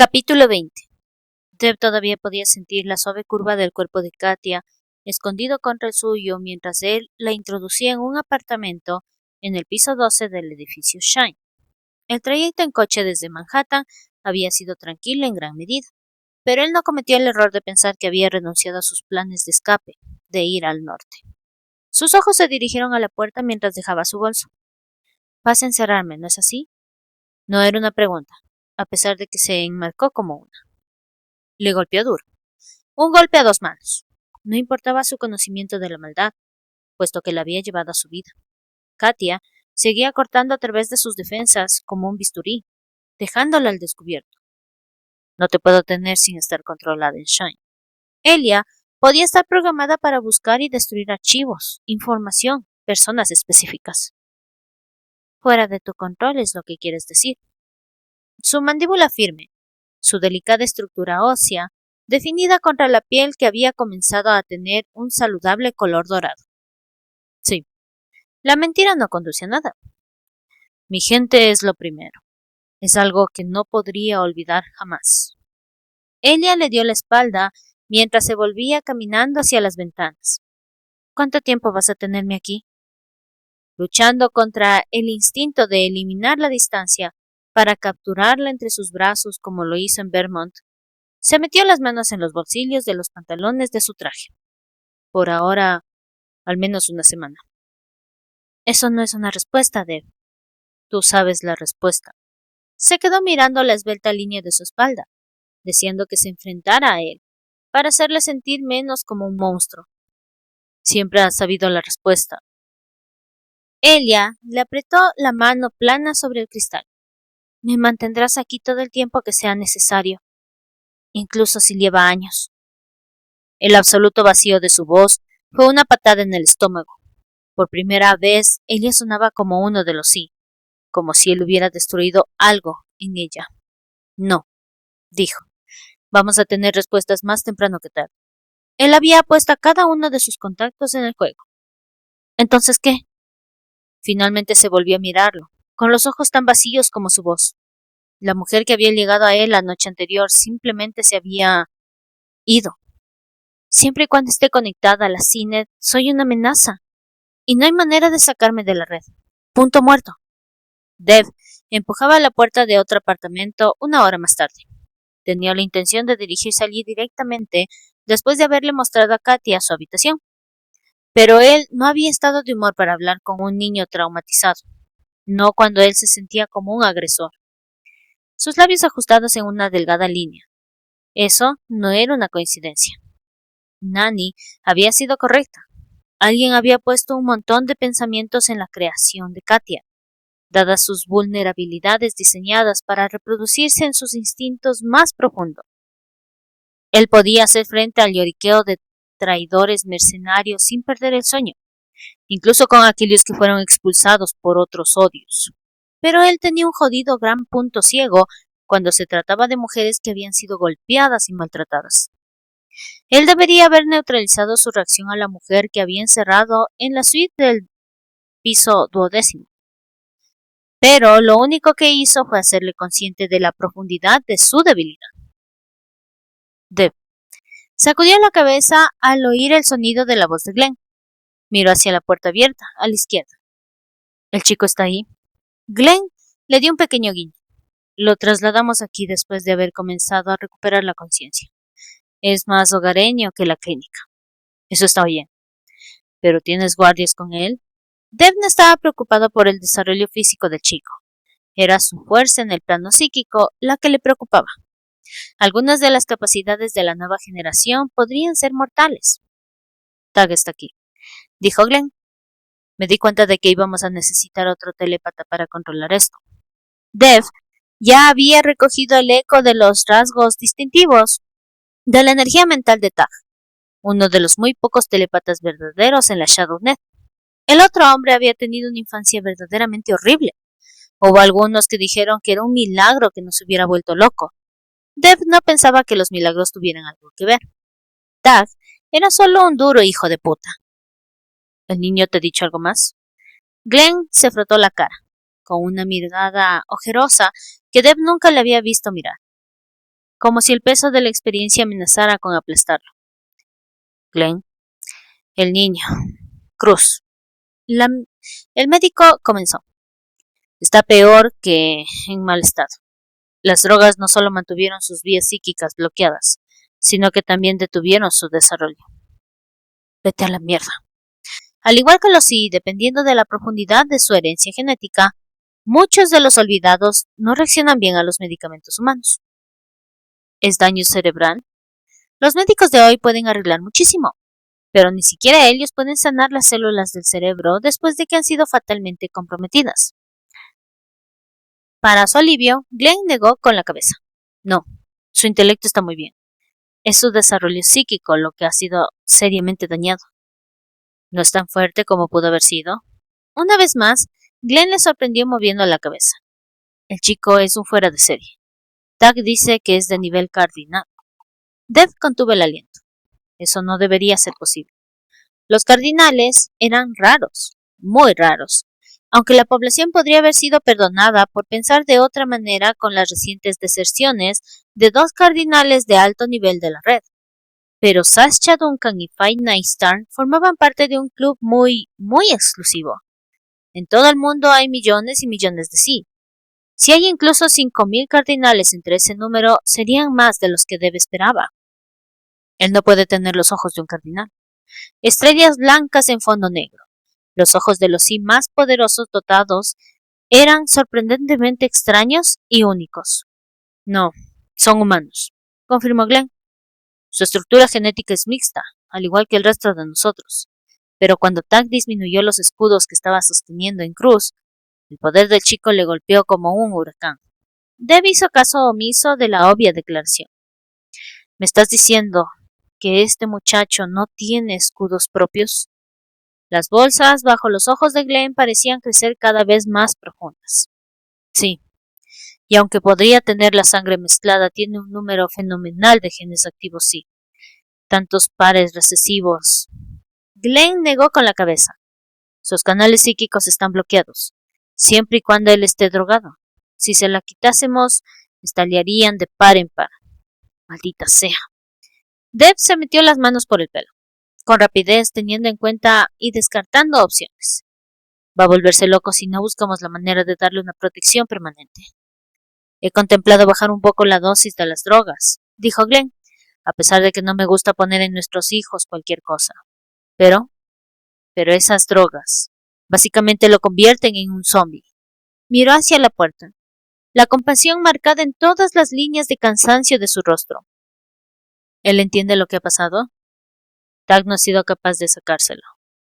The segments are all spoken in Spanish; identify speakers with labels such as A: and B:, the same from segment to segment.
A: Capítulo 20. Deb todavía podía sentir la suave curva del cuerpo de Katia escondido contra el suyo mientras él la introducía en un apartamento en el piso 12 del edificio Shine. El trayecto en coche desde Manhattan había sido tranquilo en gran medida, pero él no cometió el error de pensar que había renunciado a sus planes de escape, de ir al norte. Sus ojos se dirigieron a la puerta mientras dejaba su bolso. «Vas a encerrarme, ¿no es así?» No era una pregunta, a pesar de que se enmarcó como una. Le golpeó duro. Un golpe a dos manos. No importaba su conocimiento de la maldad, puesto que la había llevado a su vida. Katia seguía cortando a través de sus defensas como un bisturí, dejándola al descubierto. No te puedo tener sin estar controlada en Shine. Elia podía estar programada para buscar y destruir archivos, información, personas específicas. Fuera de tu control es lo que quieres decir. Su mandíbula firme, su delicada estructura ósea, definida contra la piel que había comenzado a tener un saludable color dorado. Sí, la mentira no conduce a nada. Mi gente es lo primero. Es algo que no podría olvidar jamás. Ella le dio la espalda mientras se volvía caminando hacia las ventanas. ¿Cuánto tiempo vas a tenerme aquí? Luchando contra el instinto de eliminar la distancia para capturarla entre sus brazos como lo hizo en Vermont, se metió las manos en los bolsillos de los pantalones de su traje. Por ahora, al menos una semana. Eso no es una respuesta, Deb. Tú sabes la respuesta. Se quedó mirando la esbelta línea de su espalda, deseando que se enfrentara a él, para hacerle sentir menos como un monstruo. Siempre has sabido la respuesta. Elia le apretó la mano plana sobre el cristal. Me mantendrás aquí todo el tiempo que sea necesario, incluso si lleva años. El absoluto vacío de su voz fue una patada en el estómago. Por primera vez, ella sonaba como uno de los sí, como si él hubiera destruido algo en ella. No, dijo. Vamos a tener respuestas más temprano que tarde. Él había puesto a cada uno de sus contactos en el juego. ¿Entonces qué? Finalmente se volvió a mirarlo, con los ojos tan vacíos como su voz. La mujer que había llegado a él la noche anterior simplemente se había ido. Siempre y cuando esté conectada a la CINET, soy una amenaza. Y no hay manera de sacarme de la red. Punto muerto. Deb empujaba la puerta de otro apartamento una hora más tarde. Tenía la intención de dirigirse allí directamente después de haberle mostrado a Katia su habitación. Pero él no había estado de humor para hablar con un niño traumatizado, no cuando él se sentía como un agresor. Sus labios ajustados en una delgada línea. Eso no era una coincidencia. Nani había sido correcta. Alguien había puesto un montón de pensamientos en la creación de Katia, dadas sus vulnerabilidades diseñadas para reproducirse en sus instintos más profundos. Él podía hacer frente al lloriqueo de traidores mercenarios sin perder el sueño, incluso con aquellos que fueron expulsados por otros odios. Pero él tenía un jodido gran punto ciego cuando se trataba de mujeres que habían sido golpeadas y maltratadas. Él debería haber neutralizado su reacción a la mujer que había encerrado en la suite del piso 12. Pero lo único que hizo fue hacerle consciente de la profundidad de su debilidad. Deb sacudió la cabeza al oír el sonido de la voz de Glenn. Miró hacia la puerta abierta, a la izquierda. ¿El chico está ahí? Glenn le dio un pequeño guiño. Lo trasladamos aquí después de haber comenzado a recuperar la conciencia. Es más hogareño que la clínica. Eso está bien. ¿Pero tienes guardias con él? Deb no estaba preocupada por el desarrollo físico del chico. Era su fuerza en el plano psíquico la que le preocupaba. Algunas de las capacidades de la nueva generación podrían ser mortales. Tag está aquí, dijo Glenn. Me di cuenta de que íbamos a necesitar otro telépata para controlar esto. Deb ya había recogido el eco de los rasgos distintivos de la energía mental de Tag, uno de los muy pocos telépatas verdaderos en la ShadowNet. El otro hombre había tenido una infancia verdaderamente horrible. Hubo algunos que dijeron que era un milagro que no se hubiera vuelto loco. Deb no pensaba que los milagros tuvieran algo que ver. Tag era solo un duro hijo de puta. ¿El niño te ha dicho algo más? Glenn se frotó la cara, con una mirada ojerosa que Deb nunca le había visto mirar. como si el peso de la experiencia amenazara con aplastarlo. Glenn, el niño, Cruz. El médico comenzó. Está peor que en mal estado. Las drogas no solo mantuvieron sus vías psíquicas bloqueadas, sino que también detuvieron su desarrollo. Vete a la mierda. Al igual que los sí, dependiendo de la profundidad de su herencia genética, muchos de los olvidados no reaccionan bien a los medicamentos humanos. ¿Es daño cerebral? Los médicos de hoy pueden arreglar muchísimo, pero ni siquiera ellos pueden sanar las células del cerebro después de que han sido fatalmente comprometidas. Para su alivio, Glenn negó con la cabeza. No, su intelecto está muy bien. Es su desarrollo psíquico lo que ha sido seriamente dañado. ¿No es tan fuerte como pudo haber sido? Una vez más, Glenn le sorprendió moviendo la cabeza. El chico es un fuera de serie. Doug dice que es de nivel cardinal. Dev contuvo el aliento. Eso no debería ser posible. Los cardinales eran raros, muy raros, aunque la población podría haber sido perdonada por pensar de otra manera con las recientes deserciones de dos cardinales de alto nivel de la red. Pero Sascha Duncan y Fight Nightstar formaban parte de un club muy exclusivo. En todo el mundo hay millones y millones de sí. Si hay incluso 5.000 cardinales entre ese número, serían más de los que Dev esperaba. Él no puede tener los ojos de un cardinal. Estrellas blancas en fondo negro. Los ojos de los sí más poderosos dotados eran sorprendentemente extraños y únicos. No, son humanos, confirmó Glenn. Su estructura genética es mixta, al igual que el resto de nosotros. Pero cuando Tag disminuyó los escudos que estaba sosteniendo en cruz, el poder del chico le golpeó como un huracán. Dev hizo caso omiso de la obvia declaración. ¿Me estás diciendo que este muchacho no tiene escudos propios? Las bolsas bajo los ojos de Glenn parecían crecer cada vez más profundas. Sí, y aunque podría tener la sangre mezclada, tiene un número fenomenal de genes activos, sí. Tantos pares recesivos. Glenn negó con la cabeza. Sus canales psíquicos están bloqueados, siempre y cuando él esté drogado. Si se la quitásemos, estalarían de par en par. Maldita sea. Dev se metió las manos por el pelo, con rapidez, teniendo en cuenta y descartando opciones. Va a volverse loco si no buscamos la manera de darle una protección permanente. He contemplado bajar un poco la dosis de las drogas, dijo Glenn, a pesar de que no me gusta poner en nuestros hijos cualquier cosa. Pero esas drogas básicamente lo convierten en un zombie. Miró hacia la puerta, la compasión marcada en todas las líneas de cansancio de su rostro. ¿Él entiende lo que ha pasado? Tag no ha sido capaz de sacárselo.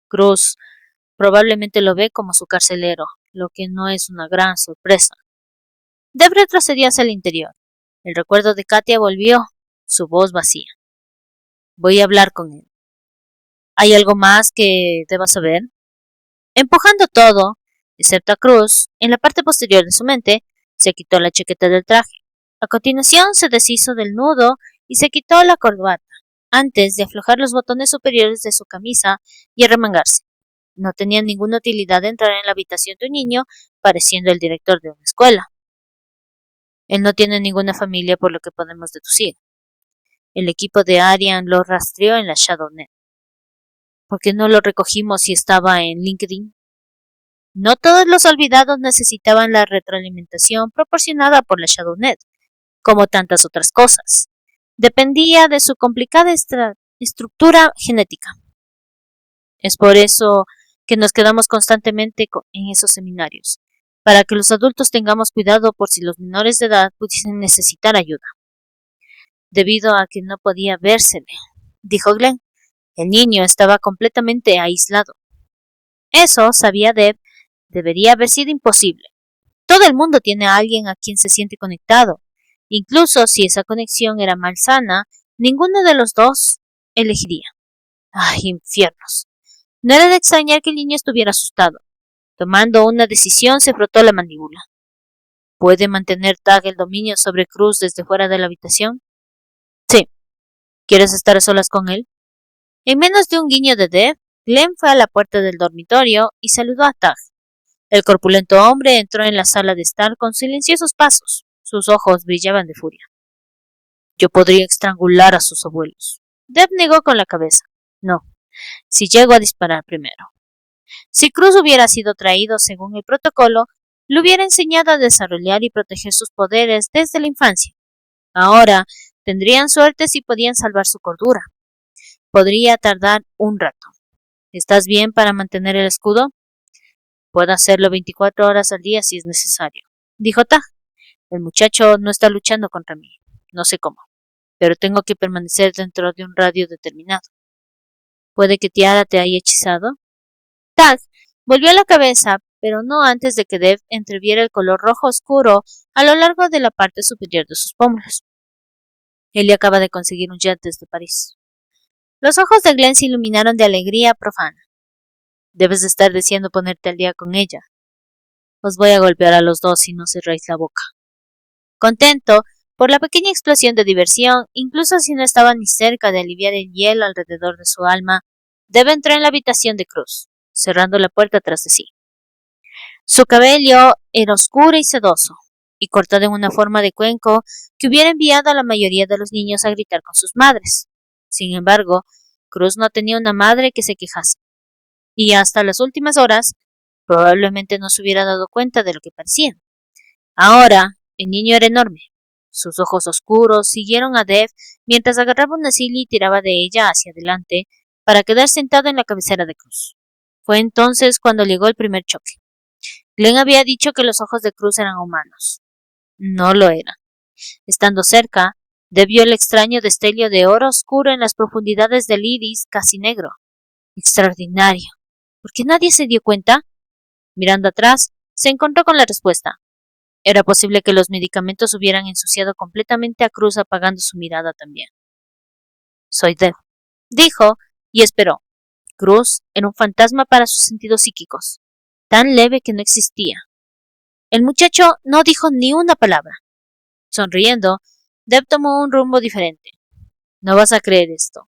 A: Cruz probablemente lo ve como su carcelero, lo que no es una gran sorpresa. Dev retrocedió hacia el interior. El recuerdo de Katia volvió, su voz vacía. Voy a hablar con él. ¿Hay algo más que deba saber? Empujando todo, excepto a Cruz, en la parte posterior de su mente, se quitó la chaqueta del traje. A continuación se deshizo del nudo y se quitó la corbata, antes de aflojar los botones superiores de su camisa y arremangarse. No tenía ninguna utilidad entrar en la habitación de un niño pareciendo el director de una escuela. Él no tiene ninguna familia por lo que podemos deducir. El equipo de Arian lo rastreó en la ShadowNet. ¿Por qué no lo recogimos si estaba en LinkedIn? No todos los olvidados necesitaban la retroalimentación proporcionada por la ShadowNet, como tantas otras cosas. Dependía de su complicada estructura genética. Es por eso que nos quedamos constantemente en esos seminarios, para que los adultos tengamos cuidado por si los menores de edad pudiesen necesitar ayuda. Debido a que no podía vérsele, dijo Glenn. El niño estaba completamente aislado. Eso, sabía Dev, debería haber sido imposible. Todo el mundo tiene a alguien a quien se siente conectado. Incluso si esa conexión era malsana, ninguno de los dos elegiría. ¡Ay, infiernos! No era de extrañar que el niño estuviera asustado. Tomando una decisión, se frotó la mandíbula. ¿Puede mantener Tag el dominio sobre Cruz desde fuera de la habitación? Sí. ¿Quieres estar a solas con él? En menos de un guiño de Dev, Glenn fue a la puerta del dormitorio y saludó a Tag. El corpulento hombre entró en la sala de estar con silenciosos pasos. Sus ojos brillaban de furia. Yo podría estrangular a sus abuelos. Deb negó con la cabeza. No, si llego a disparar primero. Si Cruz hubiera sido traído según el protocolo, le hubiera enseñado a desarrollar y proteger sus poderes desde la infancia. Ahora tendrían suerte si podían salvar su cordura. Podría tardar un rato. ¿Estás bien para mantener el escudo? Puedo hacerlo 24 horas al día si es necesario, dijo Ta. El muchacho no está luchando contra mí. No sé cómo, pero tengo que permanecer dentro de un radio determinado. ¿Puede que Tiara te haya hechizado? Tag volvió la cabeza, pero no antes de que Deb entreviera el color rojo oscuro a lo largo de la parte superior de sus pómulos. Él acaba de conseguir un jet desde París. Los ojos de Glenn se iluminaron de alegría profana. Debes de estar deseando ponerte al día con ella. Os voy a golpear a los dos si no cerráis la boca. Contento por la pequeña explosión de diversión, incluso si no estaba ni cerca de aliviar el hielo alrededor de su alma, Deb entró en la habitación de Cruz, cerrando la puerta tras de sí. Su cabello era oscuro y sedoso, y cortado en una forma de cuenco que hubiera enviado a la mayoría de los niños a gritar con sus madres. Sin embargo, Cruz no tenía una madre que se quejase, y hasta las últimas horas probablemente no se hubiera dado cuenta de lo que parecían. Ahora, el niño era enorme. Sus ojos oscuros siguieron a Deb mientras agarraba una silla y tiraba de ella hacia adelante para quedar sentado en la cabecera de Cruz. Fue entonces cuando llegó el primer choque. Glenn había dicho que los ojos de Cruz eran humanos. No lo eran. Estando cerca, Deb vio el extraño destello de oro oscuro en las profundidades del iris casi negro. Extraordinario. ¿Por qué nadie se dio cuenta? Mirando atrás, se encontró con la respuesta. Era posible que los medicamentos hubieran ensuciado completamente a Cruz, apagando su mirada también. Soy Deb, dijo, y esperó. Cruz era un fantasma para sus sentidos psíquicos, tan leve que no existía. El muchacho no dijo ni una palabra. Sonriendo, Deb tomó un rumbo diferente. No vas a creer esto,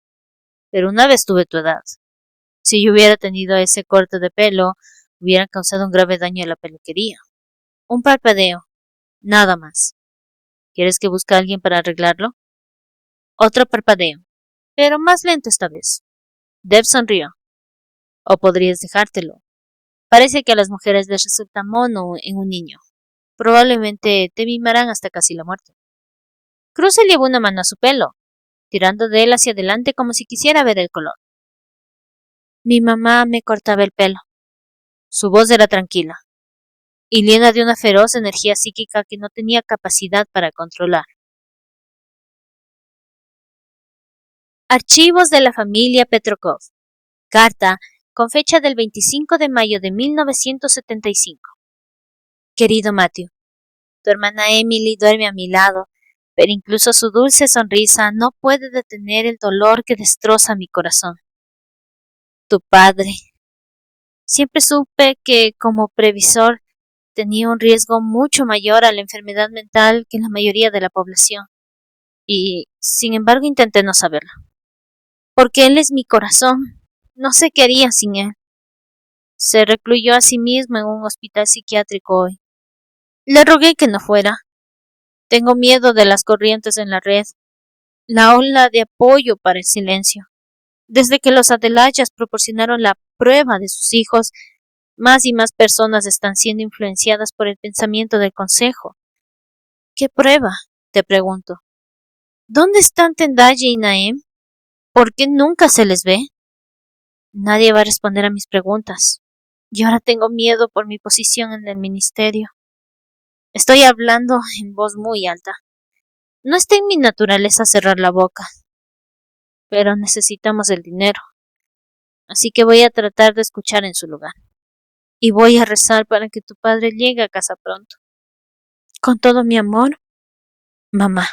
A: pero una vez tuve tu edad. Si yo hubiera tenido ese corte de pelo, hubiera causado un grave daño a la peluquería. Un parpadeo, nada más. ¿Quieres que busque a alguien para arreglarlo? Otro parpadeo, pero más lento esta vez. Deb sonrió. O podrías dejártelo. Parece que a las mujeres les resulta mono en un niño. Probablemente te mimarán hasta casi la muerte. Cruz se llevó una mano a su pelo, tirando de él hacia adelante como si quisiera ver el color. Mi mamá me cortaba el pelo. Su voz era tranquila y llena de una feroz energía psíquica que no tenía capacidad para controlar. Archivos de la familia Petrokov. Carta con fecha del 25 de mayo de 1975. Querido Matthew, tu hermana Emily duerme a mi lado, pero incluso su dulce sonrisa no puede detener el dolor que destroza mi corazón. Tu padre. Siempre supe que, como previsor, tenía un riesgo mucho mayor a la enfermedad mental que la mayoría de la población, y, sin embargo, intenté no saberlo. Porque él es mi corazón. No sé qué haría sin él. Se recluyó a sí mismo en un hospital psiquiátrico hoy. Le rogué que no fuera. Tengo miedo de las corrientes en la red, la ola de apoyo para el silencio. Desde que los Adalayas proporcionaron la prueba de sus hijos, más y más personas están siendo influenciadas por el pensamiento del Consejo. ¿Qué prueba? Te pregunto. ¿Dónde están Tendaya y Naem? ¿Por qué nunca se les ve? Nadie va a responder a mis preguntas. Y ahora tengo miedo por mi posición en el ministerio. Estoy hablando en voz muy alta. No está en mi naturaleza cerrar la boca. Pero necesitamos el dinero. Así que voy a tratar de escuchar en su lugar. Y voy a rezar para que tu padre llegue a casa pronto. Con todo mi amor, mamá.